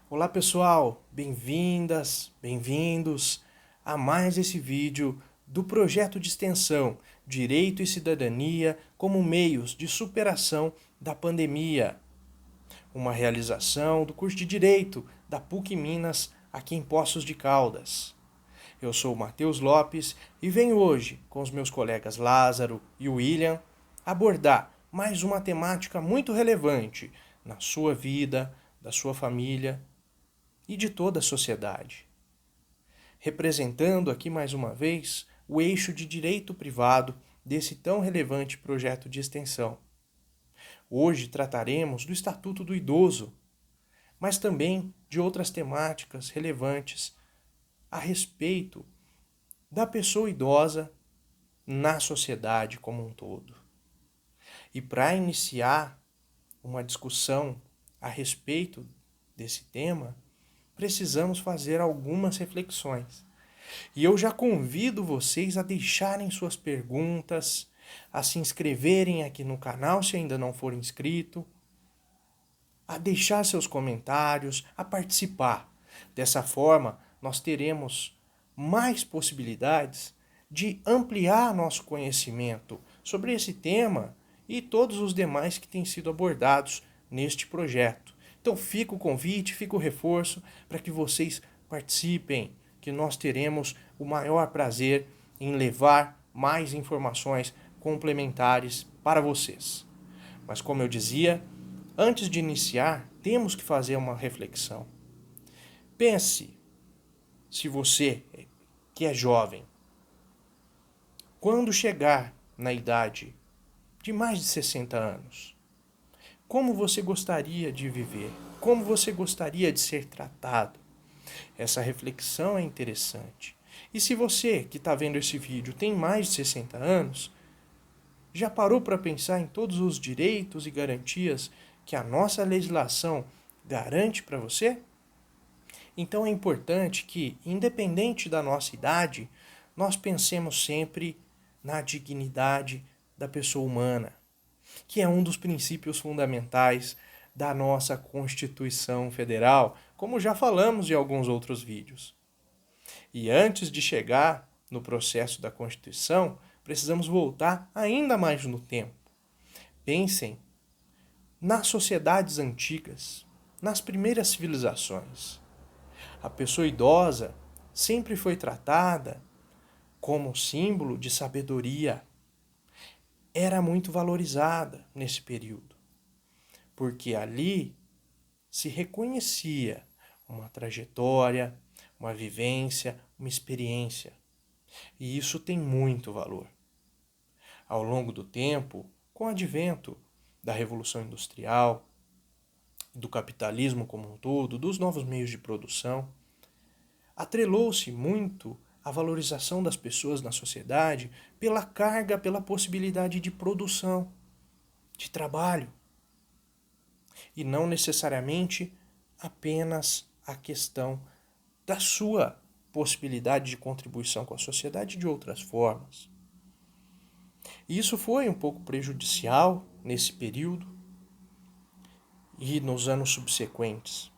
Olá pessoal, bem-vindas, bem-vindos a mais esse vídeo do projeto de extensão Direito e Cidadania como meios de superação da pandemia. Uma realização do curso de Direito da PUC Minas aqui em Poços de Caldas. Eu sou o Matheus Lopes e venho hoje com os meus colegas Lázaro e William abordar mais uma temática muito relevante na sua vida, da sua família e de toda a sociedade, representando aqui mais uma vez o eixo de direito privado desse tão relevante projeto de extensão. Hoje trataremos do Estatuto do Idoso, mas também de outras temáticas relevantes a respeito da pessoa idosa na sociedade como um todo. E para iniciar uma discussão a respeito desse tema, precisamos fazer algumas reflexões. E eu já convido vocês a deixarem suas perguntas, a se inscreverem aqui no canal se ainda não for inscrito, a deixar seus comentários, a participar. Dessa forma, nós teremos mais possibilidades de ampliar nosso conhecimento sobre esse tema e todos os demais que têm sido abordados neste projeto. Então fica o convite, fica o reforço para que vocês participem, que nós teremos o maior prazer em levar mais informações complementares para vocês. Mas como eu dizia, antes de iniciar, temos que fazer uma reflexão. Pense, se você que é jovem, quando chegar na idade de mais de 60 anos, como você gostaria de viver? Como você gostaria de ser tratado? Essa reflexão é interessante. E se você que está vendo esse vídeo tem mais de 60 anos, já parou para pensar em todos os direitos e garantias que a nossa legislação garante para você? Então é importante que, independente da nossa idade, nós pensemos sempre na dignidade da pessoa humana, que é um dos princípios fundamentais da nossa Constituição Federal, como já falamos em alguns outros vídeos. E antes de chegar no processo da Constituição, precisamos voltar ainda mais no tempo. Pensem nas sociedades antigas, nas primeiras civilizações. A pessoa idosa sempre foi tratada como símbolo de sabedoria. Era muito valorizada nesse período, porque ali se reconhecia uma trajetória, uma vivência, uma experiência. E isso tem muito valor. Ao longo do tempo, com o advento da Revolução Industrial, do capitalismo como um todo, dos novos meios de produção, atrelou-se muito a valorização das pessoas na sociedade pela carga, pela possibilidade de produção, de trabalho. E não necessariamente apenas a questão da sua possibilidade de contribuição com a sociedade de outras formas. E isso foi um pouco prejudicial nesse período e nos anos subsequentes.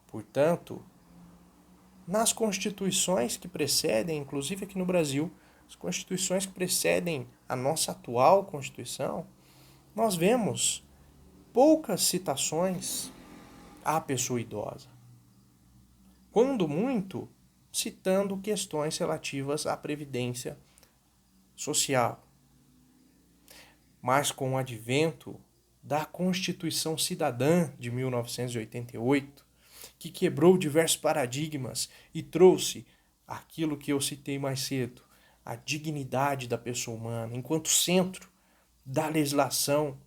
Portanto, nas constituições que precedem, inclusive aqui no Brasil, as constituições que precedem a nossa atual Constituição, nós vemos poucas citações à pessoa idosa. Quando muito, citando questões relativas à previdência social. Mas com o advento da Constituição Cidadã de 1988, que quebrou diversos paradigmas e trouxe aquilo que eu citei mais cedo, a dignidade da pessoa humana enquanto centro da legislação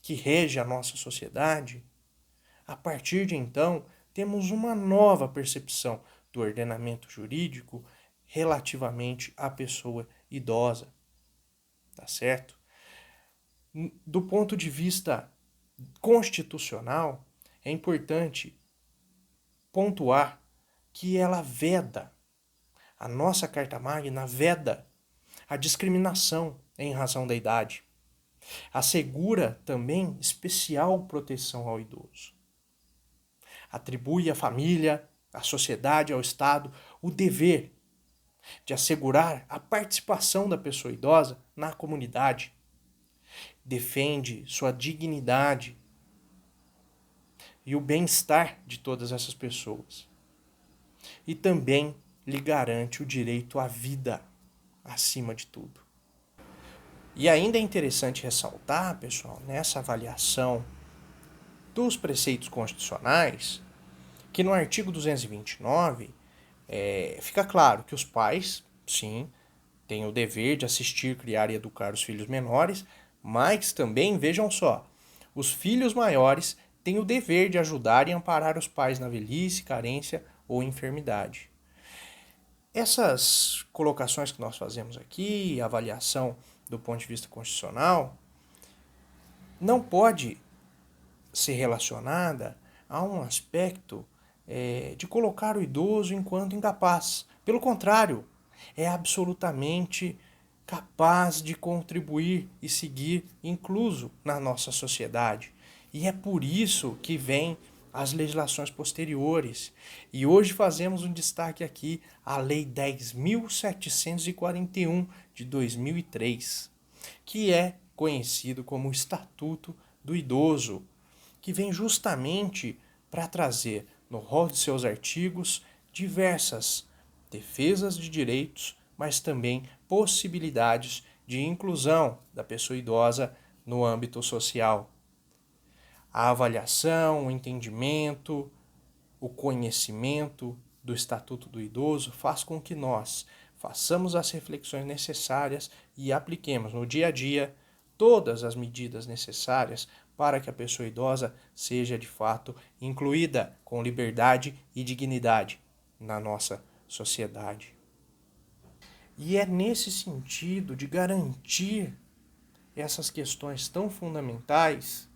que rege a nossa sociedade, a partir de então temos uma nova percepção do ordenamento jurídico relativamente à pessoa idosa, tá certo? Do ponto de vista constitucional, é importante pontuar que ela veda, a nossa Carta Magna veda a discriminação em razão da idade. Assegura também especial proteção ao idoso. Atribui à família, à sociedade, ao Estado, o dever de assegurar a participação da pessoa idosa na comunidade. Defende sua dignidade e o bem-estar de todas essas pessoas. E também lhe garante o direito à vida, acima de tudo. E ainda é interessante ressaltar, pessoal, nessa avaliação dos preceitos constitucionais, que no artigo 229 fica claro que os pais, sim, têm o dever de assistir, criar e educar os filhos menores, mas também, vejam só, os filhos maiores têm o dever de ajudar e amparar os pais na velhice, carência ou enfermidade. Essas colocações que nós fazemos aqui, a avaliação do ponto de vista constitucional, não pode ser relacionada a um aspecto de colocar o idoso enquanto incapaz. Pelo contrário, é absolutamente capaz de contribuir e seguir incluso na nossa sociedade. E é por isso que vem as legislações posteriores. E hoje fazemos um destaque aqui à Lei 10.741 de 2003, que é conhecido como o Estatuto do Idoso, que vem justamente para trazer no rol de seus artigos diversas defesas de direitos, mas também possibilidades de inclusão da pessoa idosa no âmbito social. A avaliação, o entendimento, o conhecimento do Estatuto do Idoso faz com que nós façamos as reflexões necessárias e apliquemos no dia a dia todas as medidas necessárias para que a pessoa idosa seja de fato incluída com liberdade e dignidade na nossa sociedade. E é nesse sentido de garantir essas questões tão fundamentais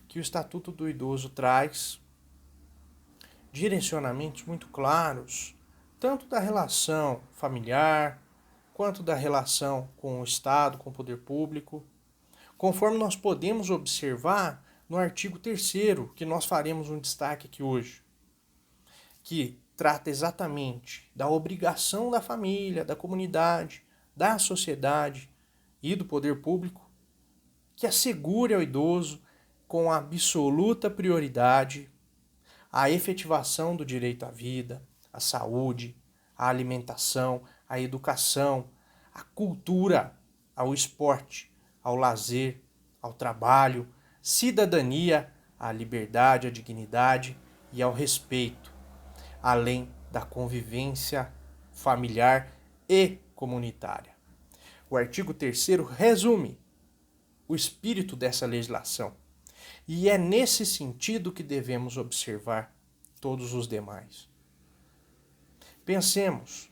que o Estatuto do Idoso traz direcionamentos muito claros, tanto da relação familiar, quanto da relação com o Estado, com o poder público, conforme nós podemos observar no artigo 3º, que nós faremos um destaque aqui hoje, que trata exatamente da obrigação da família, da comunidade, da sociedade e do poder público, que assegure ao idoso, com absoluta prioridade, a efetivação do direito à vida, à saúde, à alimentação, à educação, à cultura, ao esporte, ao lazer, ao trabalho, cidadania, à liberdade, à dignidade e ao respeito, além da convivência familiar e comunitária. O artigo 3º resume o espírito dessa legislação. E é nesse sentido que devemos observar todos os demais. Pensemos,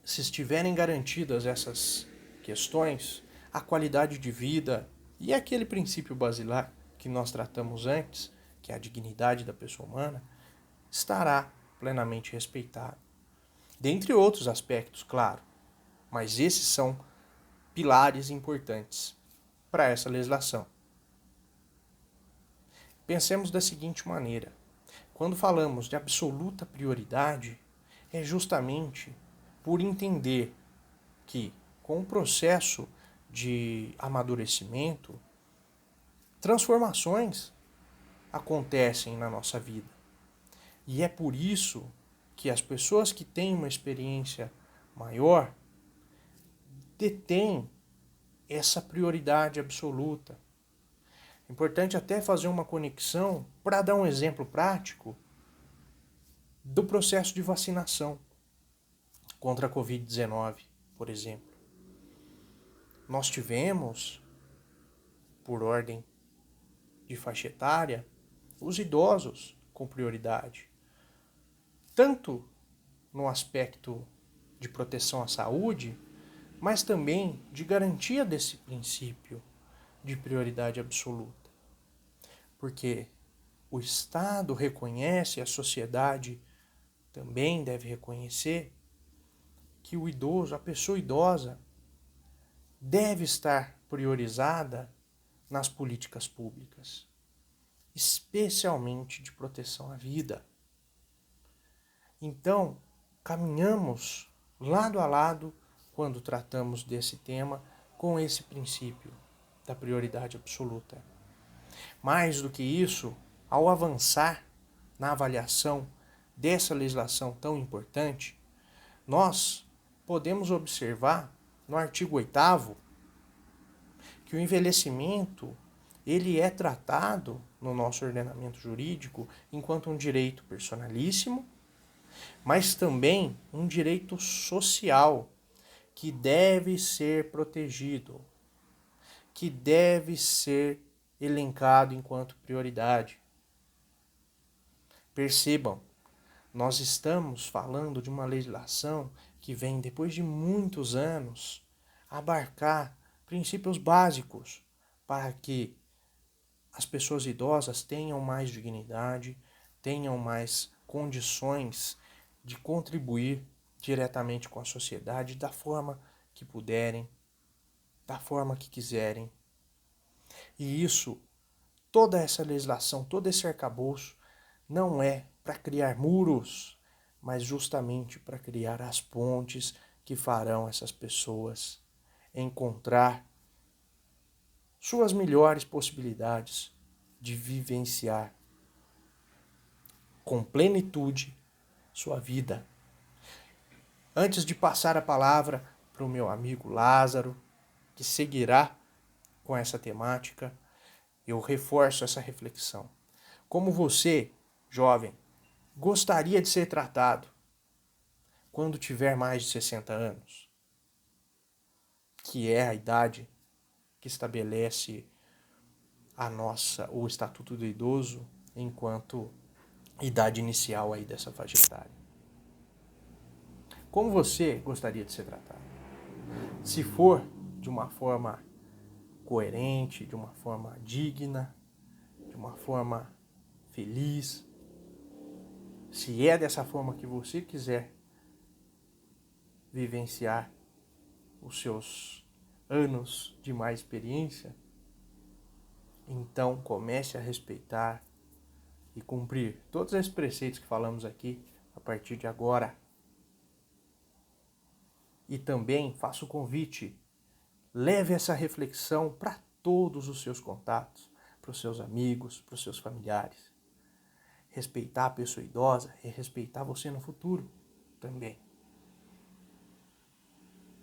se estiverem garantidas essas questões, a qualidade de vida e aquele princípio basilar que nós tratamos antes, que é a dignidade da pessoa humana, estará plenamente respeitado. Dentre outros aspectos, claro, mas esses são pilares importantes para essa legislação. Pensemos da seguinte maneira: quando falamos de absoluta prioridade, é justamente por entender que, com o processo de amadurecimento, transformações acontecem na nossa vida. E é por isso que as pessoas que têm uma experiência maior detêm essa prioridade absoluta. Importante até fazer uma conexão para dar um exemplo prático do processo de vacinação contra a Covid-19, por exemplo. Nós tivemos, por ordem de faixa etária, os idosos com prioridade, tanto no aspecto de proteção à saúde, mas também de garantia desse princípio de prioridade absoluta. Porque o Estado reconhece, a sociedade também deve reconhecer que o idoso, a pessoa idosa, deve estar priorizada nas políticas públicas. especialmente de proteção à vida. Então, caminhamos lado a lado quando tratamos desse tema com esse princípio da prioridade absoluta. Mais do que isso, ao avançar na avaliação dessa legislação tão importante, nós podemos observar no artigo 8º que o envelhecimento ele é tratado no nosso ordenamento jurídico enquanto um direito personalíssimo, mas também um direito social que deve ser protegido, que deve ser elencado enquanto prioridade. Percebam, nós estamos falando de uma legislação que vem, depois de muitos anos, abarcar princípios básicos para que as pessoas idosas tenham mais dignidade, tenham mais condições de contribuir diretamente com a sociedade da forma que puderem, da forma que quiserem. E isso, toda essa legislação, todo esse arcabouço, não é para criar muros, mas justamente para criar as pontes que farão essas pessoas encontrar suas melhores possibilidades de vivenciar com plenitude sua vida. Antes de passar a palavra para o meu amigo Lázaro, que seguirá com essa temática, eu reforço essa reflexão. Como você, jovem, gostaria de ser tratado quando tiver mais de 60 anos? Que é a idade que estabelece o Estatuto do Idoso enquanto idade inicial aí dessa faixa etária. Como você gostaria de ser tratado? Se for de uma forma coerente, de uma forma digna, de uma forma feliz, se é dessa forma que você quiser vivenciar os seus anos de mais experiência, então comece a respeitar e cumprir todos esses preceitos que falamos aqui a partir de agora. E também faço o convite, leve essa reflexão para todos os seus contatos, para os seus amigos, para os seus familiares. Respeitar a pessoa idosa é respeitar você no futuro também.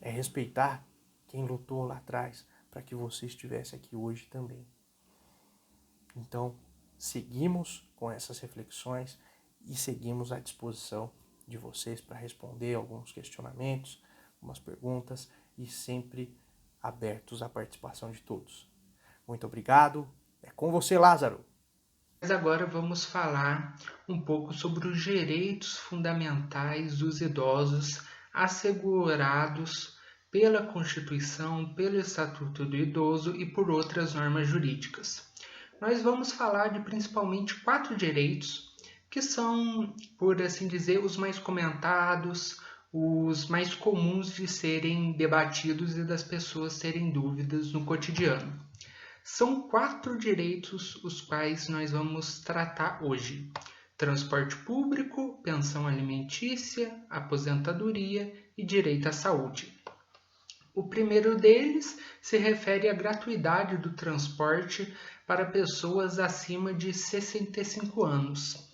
É respeitar quem lutou lá atrás para que você estivesse aqui hoje também. Então, seguimos com essas reflexões e seguimos à disposição de vocês para responder alguns questionamentos, algumas perguntas e sempre abertos à participação de todos. Muito obrigado. É com você, Lázaro. Mas agora vamos falar um pouco sobre os direitos fundamentais dos idosos assegurados pela Constituição, pelo Estatuto do Idoso e por outras normas jurídicas. Nós vamos falar de principalmente 4 direitos que são, por assim dizer, os mais comentados, os mais comuns de serem debatidos e das pessoas terem dúvidas no cotidiano. São 4 direitos os quais nós vamos tratar hoje: transporte público, pensão alimentícia, aposentadoria e direito à saúde. O primeiro deles se refere à gratuidade do transporte para pessoas acima de 65 anos.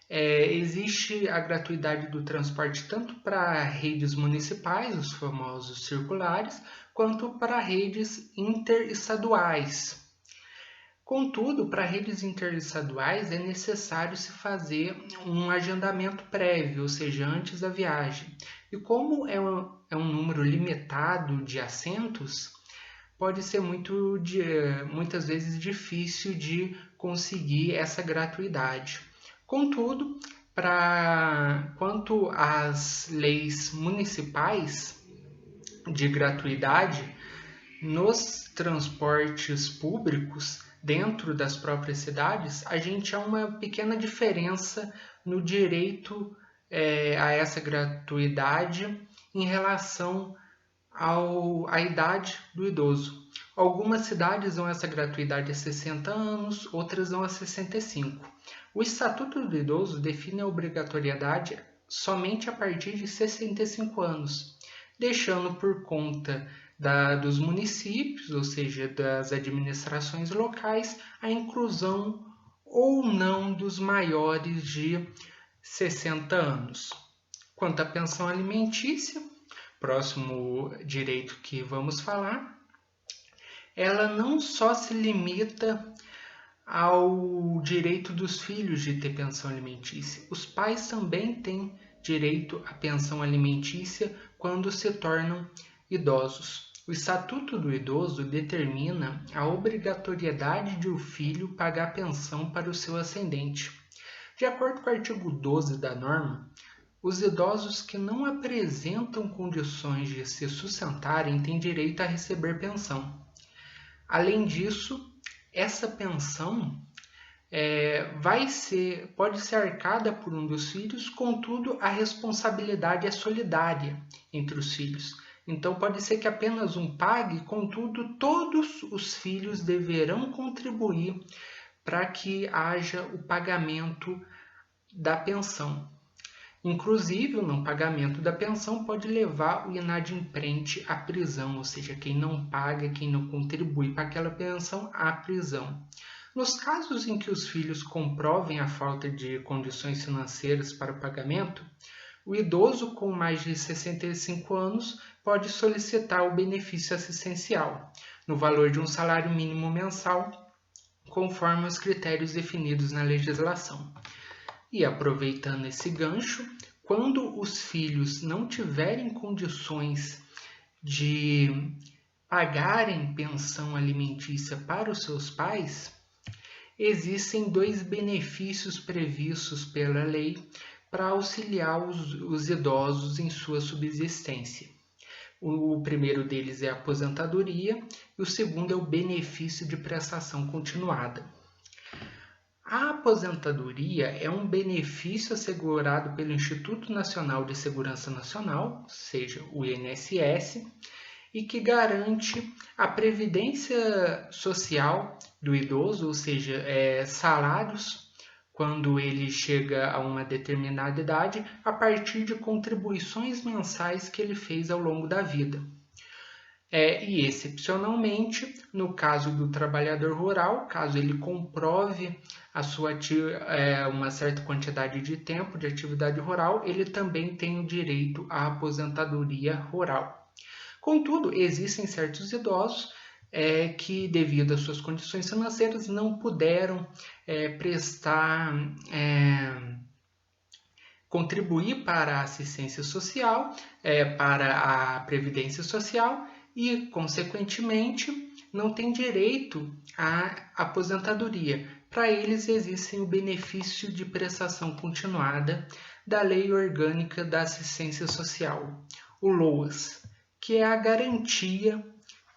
Existe a gratuidade do transporte tanto para redes municipais, os famosos circulares, quanto para redes interestaduais. Contudo, para redes interestaduais é necessário se fazer um agendamento prévio, ou seja, antes da viagem. E como é um número limitado de assentos, pode ser muitas vezes difícil de conseguir essa gratuidade. Contudo, quanto às leis municipais de gratuidade, nos transportes públicos dentro das próprias cidades, a gente há uma pequena diferença no direito a essa gratuidade em relação à idade do idoso. Algumas cidades dão essa gratuidade a 60 anos, outras dão a 65. O Estatuto do Idoso define a obrigatoriedade somente a partir de 65 anos, deixando por conta dos municípios, ou seja, das administrações locais, a inclusão ou não dos maiores de 60 anos. Quanto à pensão alimentícia, próximo direito que vamos falar, ela não só se limita ao direito dos filhos de ter pensão alimentícia. Os pais também têm direito à pensão alimentícia quando se tornam idosos. O Estatuto do Idoso determina a obrigatoriedade de o filho pagar pensão para o seu ascendente. De acordo com o artigo 12 da norma, os idosos que não apresentam condições de se sustentarem têm direito a receber pensão. Além disso, essa pensão pode ser arcada por um dos filhos, contudo, a responsabilidade é solidária entre os filhos. Então, pode ser que apenas um pague, contudo, todos os filhos deverão contribuir para que haja o pagamento da pensão. Inclusive, o não pagamento da pensão pode levar o inadimplente à prisão, ou seja, quem não paga, quem não contribui para aquela pensão, à prisão. Nos casos em que os filhos comprovem a falta de condições financeiras para o pagamento, o idoso com mais de 65 anos pode solicitar o benefício assistencial, no valor de um salário mínimo mensal, conforme os critérios definidos na legislação. E aproveitando esse gancho, quando os filhos não tiverem condições de pagarem pensão alimentícia para os seus pais, existem 2 benefícios previstos pela lei para auxiliar os idosos em sua subsistência. O primeiro deles é a aposentadoria e o segundo é o benefício de prestação continuada. A aposentadoria é um benefício assegurado pelo Instituto Nacional de Segurança Nacional, ou seja, o INSS, e que garante a previdência social do idoso, ou seja, salários quando ele chega a uma determinada idade, a partir de contribuições mensais que ele fez ao longo da vida. E, excepcionalmente, no caso do trabalhador rural, caso ele comprove a sua uma certa quantidade de tempo de atividade rural, ele também tem o direito à aposentadoria rural. Contudo, existem certos idosos que, devido às suas condições financeiras, não puderam contribuir para a assistência social, para a previdência social, e, consequentemente, não tem direito à aposentadoria. Para eles, existe o benefício de prestação continuada da Lei Orgânica da Assistência Social, o LOAS, que é a garantia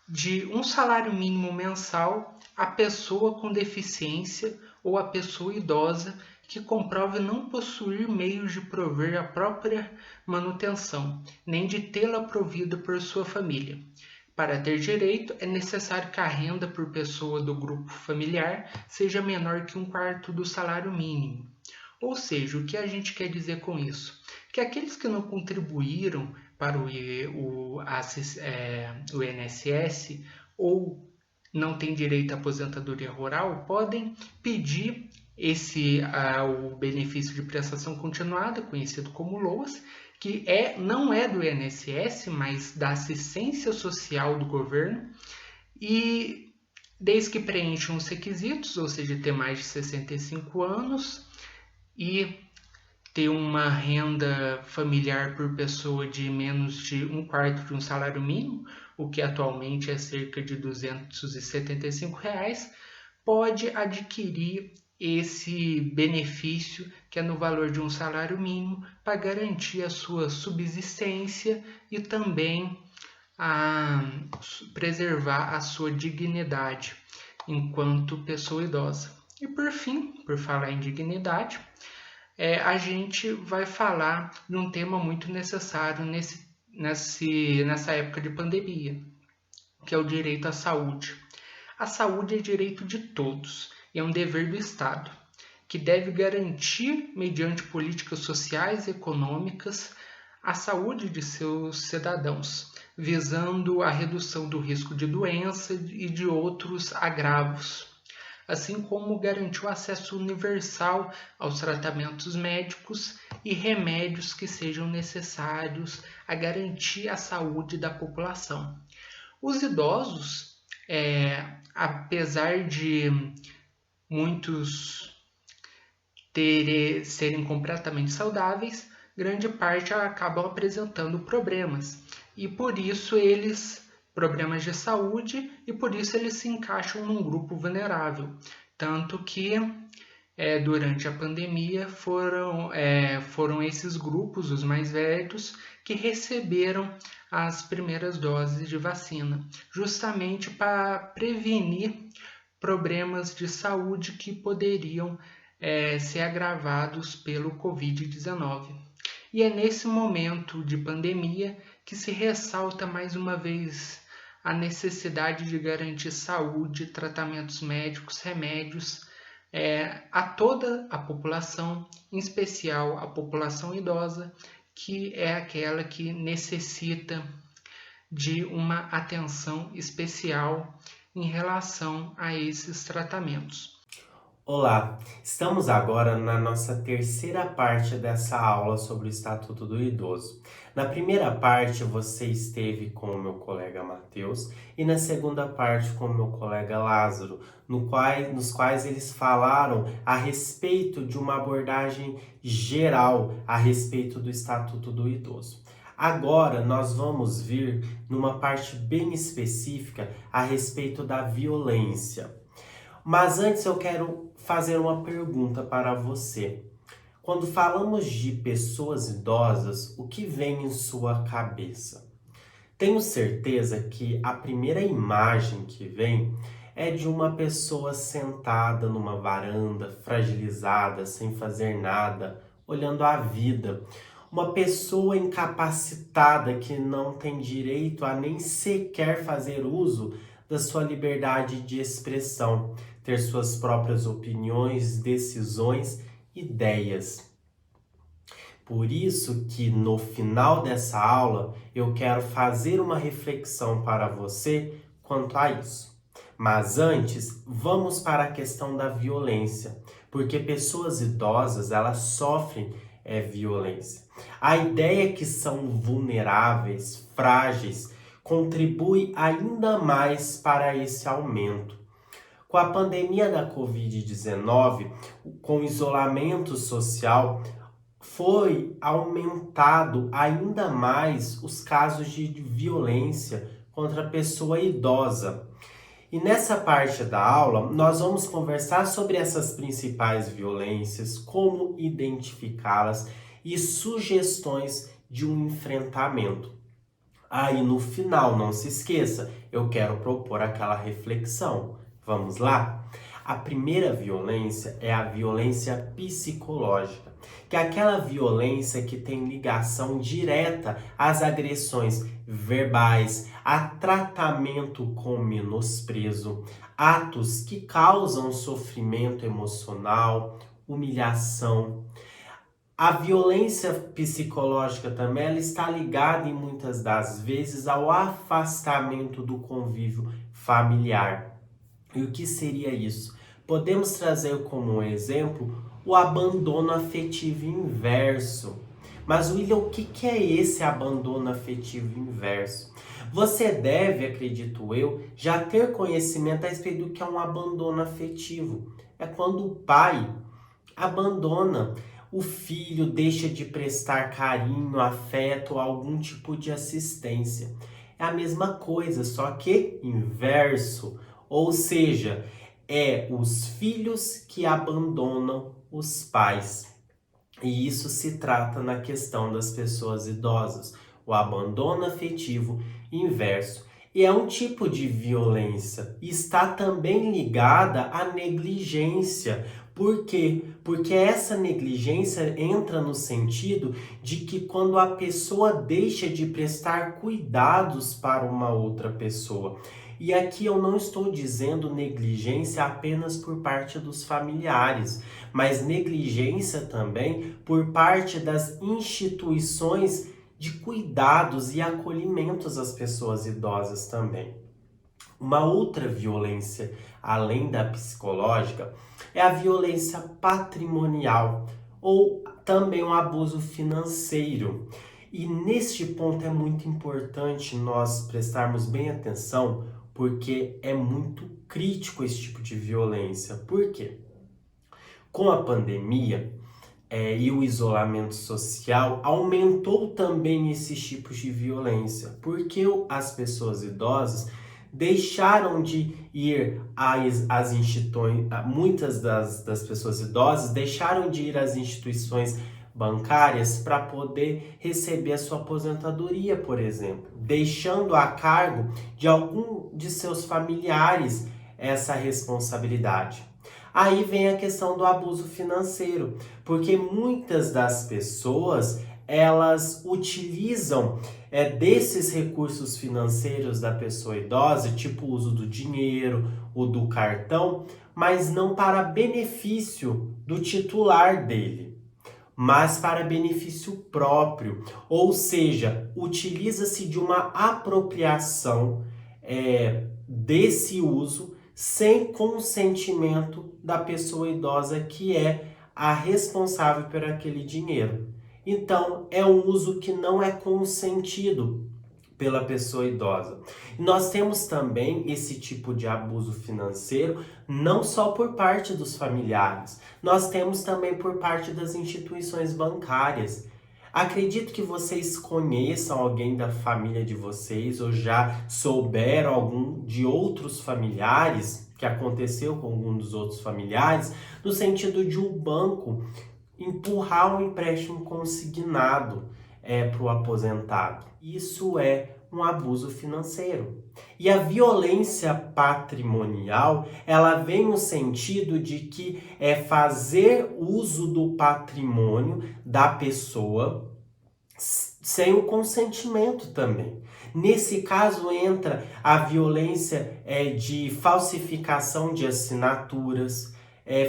de um salário mínimo mensal à pessoa com deficiência ou à pessoa idosa que comprove não possuir meios de prover a própria manutenção, nem de tê-la provida por sua família. Para ter direito, é necessário que a renda por pessoa do grupo familiar seja menor que 1/4 do salário mínimo. Ou seja, o que a gente quer dizer com isso? Que aqueles que não contribuíram para o INSS ou não têm direito à aposentadoria rural podem pedir o benefício de prestação continuada, conhecido como LOAS, que não é do INSS, mas da assistência social do governo, e desde que preencham os requisitos, ou seja, ter mais de 65 anos e ter uma renda familiar por pessoa de menos de 1/4 de um salário mínimo, o que atualmente é cerca de R$ 275, pode adquirir esse benefício, que é no valor de um salário mínimo, para garantir a sua subsistência e também preservar a sua dignidade enquanto pessoa idosa. E por fim, por falar em dignidade, a gente vai falar de um tema muito necessário nessa época de pandemia, que é o direito à saúde. A saúde é direito de todos e é um dever do Estado, que deve garantir, mediante políticas sociais e econômicas, a saúde de seus cidadãos, visando a redução do risco de doença e de outros agravos, assim como garantir o acesso universal aos tratamentos médicos e remédios que sejam necessários a garantir a saúde da população. Os idosos, apesar de muitos serem completamente saudáveis, grande parte acabam apresentando problemas e por isso problemas de saúde e por isso eles se encaixam num grupo vulnerável, tanto que durante a pandemia foram esses grupos, os mais velhos, que receberam as primeiras doses de vacina, justamente para prevenir problemas de saúde que poderiam ser agravados pelo Covid-19. E é nesse momento de pandemia que se ressalta mais uma vez a necessidade de garantir saúde, tratamentos médicos, remédios a toda a população, em especial a população idosa, que é aquela que necessita de uma atenção especial em relação a esses tratamentos. Olá, estamos agora na nossa terceira parte dessa aula sobre o Estatuto do Idoso. Na primeira parte você esteve com o meu colega Matheus e na segunda parte com o meu colega Lázaro, nos quais eles falaram a respeito de uma abordagem geral a respeito do Estatuto do Idoso. Agora nós vamos vir numa parte bem específica a respeito da violência. Mas antes eu quero fazer uma pergunta para você. Quando falamos de pessoas idosas, o que vem em sua cabeça? Tenho certeza que a primeira imagem que vem é de uma pessoa sentada numa varanda, fragilizada, sem fazer nada, olhando a vida. Uma pessoa incapacitada que não tem direito a nem sequer fazer uso da sua liberdade de expressão, ter suas próprias opiniões, decisões, ideias. Por isso que no final dessa aula eu quero fazer uma reflexão para você quanto a isso. Mas antes, vamos para a questão da violência, porque pessoas idosas, elas sofrem violência. A ideia que são vulneráveis, frágeis, contribui ainda mais para esse aumento. Com a pandemia da Covid-19, com o isolamento social, foi aumentado ainda mais os casos de violência contra a pessoa idosa. E nessa parte da aula, nós vamos conversar sobre essas principais violências, como identificá-las e sugestões de um enfrentamento. Aí no final, não se esqueça, eu quero propor aquela reflexão. Vamos lá? A primeira violência é a violência psicológica, que é aquela violência que tem ligação direta às agressões verbais, a tratamento com menosprezo, atos que causam sofrimento emocional, humilhação. A violência psicológica também ela está ligada, em muitas das vezes, ao afastamento do convívio familiar. E o que seria isso? Podemos trazer como um exemplo o abandono afetivo inverso. Mas, William, o que é esse abandono afetivo inverso? Você deve, acredito eu, já ter conhecimento a respeito do que é um abandono afetivo. É quando o pai abandona o filho, deixa de prestar carinho, afeto, algum tipo de assistência. É a mesma coisa, só que inverso. Ou seja, é os filhos que abandonam os pais. E isso se trata na questão das pessoas idosas. O abandono afetivo inverso. E é um tipo de violência. E está também ligada à negligência. Por quê? Porque essa negligência entra no sentido de que quando a pessoa deixa de prestar cuidados para uma outra pessoa. E aqui eu não estou dizendo negligência apenas por parte dos familiares, mas negligência também por parte das instituições de cuidados e acolhimentos às pessoas idosas também. Uma outra violência, além da psicológica, é a violência patrimonial ou também um abuso financeiro. E neste ponto é muito importante nós prestarmos bem atenção, porque é muito crítico esse tipo de violência. Por quê? Com a pandemia e o isolamento social, aumentou também esses tipos de violência, porque as pessoas idosas deixaram de ir às instituições, muitas das pessoas idosas deixaram de ir às instituições bancárias para poder receber a sua aposentadoria, por exemplo, deixando a cargo de algum de seus familiares essa responsabilidade. Aí vem a questão do abuso financeiro, porque muitas das pessoas elas utilizam desses recursos financeiros da pessoa idosa, tipo o uso do dinheiro, o do cartão, mas não para benefício do titular dele, mas para benefício próprio. Ou seja, utiliza-se de uma apropriação desse uso sem consentimento da pessoa idosa que é a responsável por aquele dinheiro. Então, é um uso que não é consentido pela pessoa idosa. Nós temos também esse tipo de abuso financeiro, não só por parte dos familiares, nós temos também por parte das instituições bancárias. Acredito que vocês conheçam alguém da família de vocês ou já souberam algum de outros familiares que aconteceu com algum dos outros familiares, no sentido de um banco empurrar um empréstimo consignado para o aposentado. Isso é um abuso financeiro. E a violência patrimonial, ela vem no sentido de que é fazer uso do patrimônio da pessoa sem o consentimento também. Nesse caso entra a violência de falsificação de assinaturas,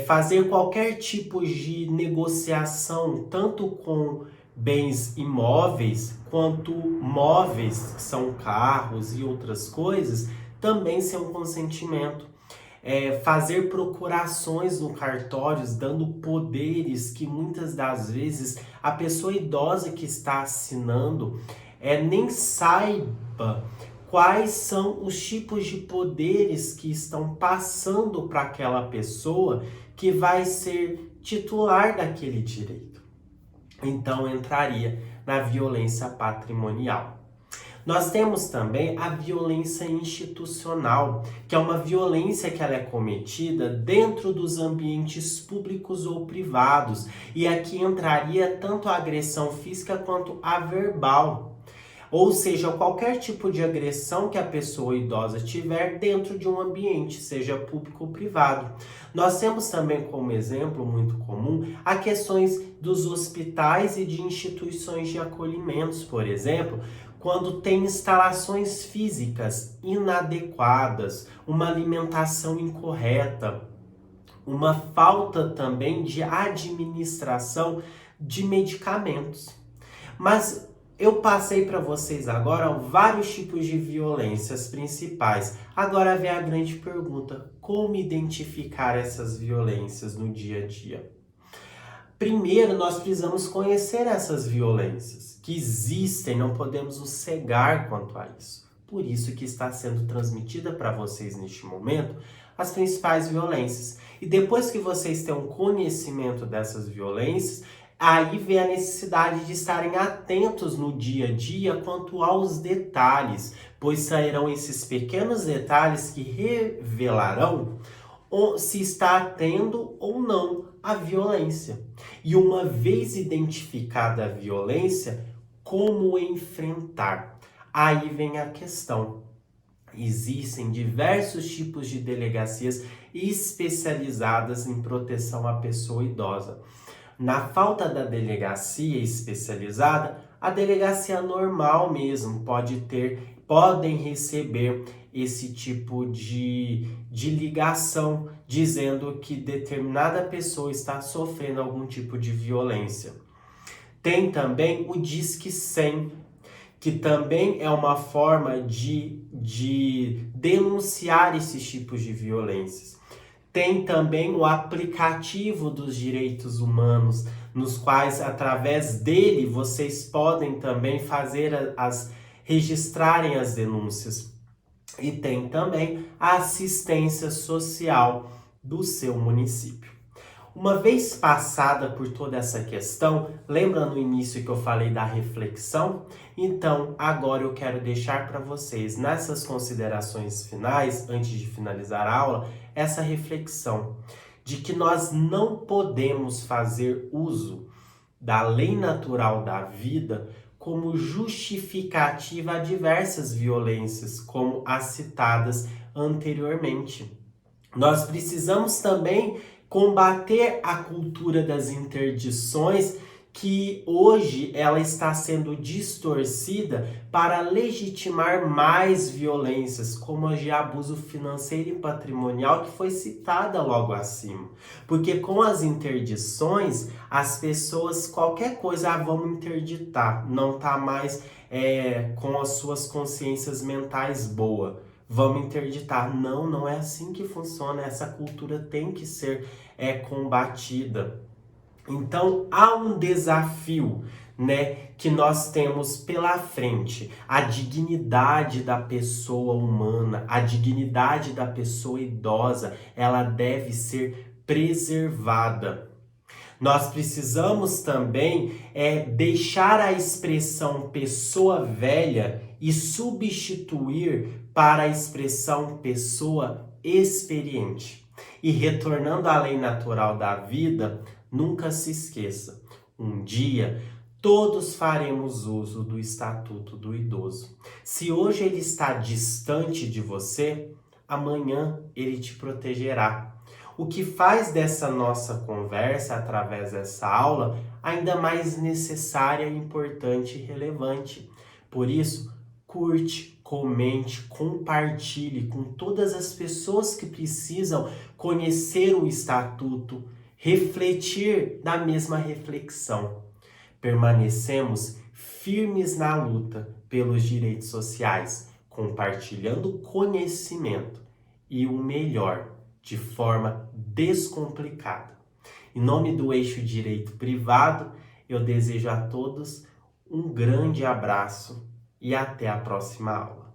fazer qualquer tipo de negociação, tanto com bens imóveis quanto móveis, que são carros e outras coisas, também sem um consentimento. Fazer procurações no cartórios, dando poderes que muitas das vezes a pessoa idosa que está assinando nem saiba quais são os tipos de poderes que estão passando para aquela pessoa que vai ser titular daquele direito. Então entraria na violência patrimonial. Nós temos também a violência institucional, que é uma violência que ela é cometida dentro dos ambientes públicos ou privados. E aqui entraria tanto a agressão física quanto a verbal. Ou seja, qualquer tipo de agressão que a pessoa idosa tiver dentro de um ambiente, seja público ou privado. Nós temos também como exemplo muito comum as questões dos hospitais e de instituições de acolhimentos, por exemplo, quando tem instalações físicas inadequadas, uma alimentação incorreta, uma falta também de administração de medicamentos. Mas eu passei para vocês agora vários tipos de violências principais. Agora vem a grande pergunta: como identificar essas violências no dia a dia? Primeiro, nós precisamos conhecer essas violências que existem, não podemos nos cegar quanto a isso. Por isso que está sendo transmitida para vocês neste momento as principais violências. E depois que vocês têm um conhecimento dessas violências, aí vem a necessidade de estarem atentos no dia a dia quanto aos detalhes, pois sairão esses pequenos detalhes que revelarão se está tendo ou não a violência. E uma vez identificada a violência, como enfrentar? Aí vem a questão. Existem diversos tipos de delegacias especializadas em proteção à pessoa idosa. Na falta da delegacia especializada, a delegacia normal mesmo podem receber esse tipo de ligação dizendo que determinada pessoa está sofrendo algum tipo de violência. Tem também o Disque 100, que também é uma forma de denunciar esses tipos de violências. Tem também o aplicativo dos direitos humanos, nos quais, através dele, vocês podem também registrarem as denúncias. E tem também a assistência social do seu município. Uma vez passada por toda essa questão, lembra no início que eu falei da reflexão? Então, agora eu quero deixar para vocês, nessas considerações finais, antes de finalizar a aula, essa reflexão de que nós não podemos fazer uso da lei natural da vida como justificativa a diversas violências, como as citadas anteriormente. Nós precisamos também combater a cultura das interdições, que hoje ela está sendo distorcida para legitimar mais violências, como a de abuso financeiro e patrimonial, que foi citada logo acima. Porque com as interdições, as pessoas, qualquer coisa, vão interditar, não está mais com as suas consciências mentais boas. Vamos interditar. Não, não é assim que funciona. Essa cultura tem que ser combatida. Então, há um desafio, que nós temos pela frente. A dignidade da pessoa humana, a dignidade da pessoa idosa, ela deve ser preservada. Nós precisamos também deixar a expressão pessoa velha e substituir para a expressão pessoa experiente. E retornando à lei natural da vida, nunca se esqueça, um dia todos faremos uso do Estatuto do Idoso. Se hoje ele está distante de você, amanhã ele te protegerá. O que faz dessa nossa conversa, através dessa aula, ainda mais necessária, importante e relevante. Por isso, curte, comente, compartilhe com todas as pessoas que precisam conhecer o Estatuto, refletir da mesma reflexão. Permanecemos firmes na luta pelos direitos sociais, compartilhando conhecimento e o melhor, de forma descomplicada. Em nome do Eixo Direito Privado, eu desejo a todos um grande abraço e até a próxima aula.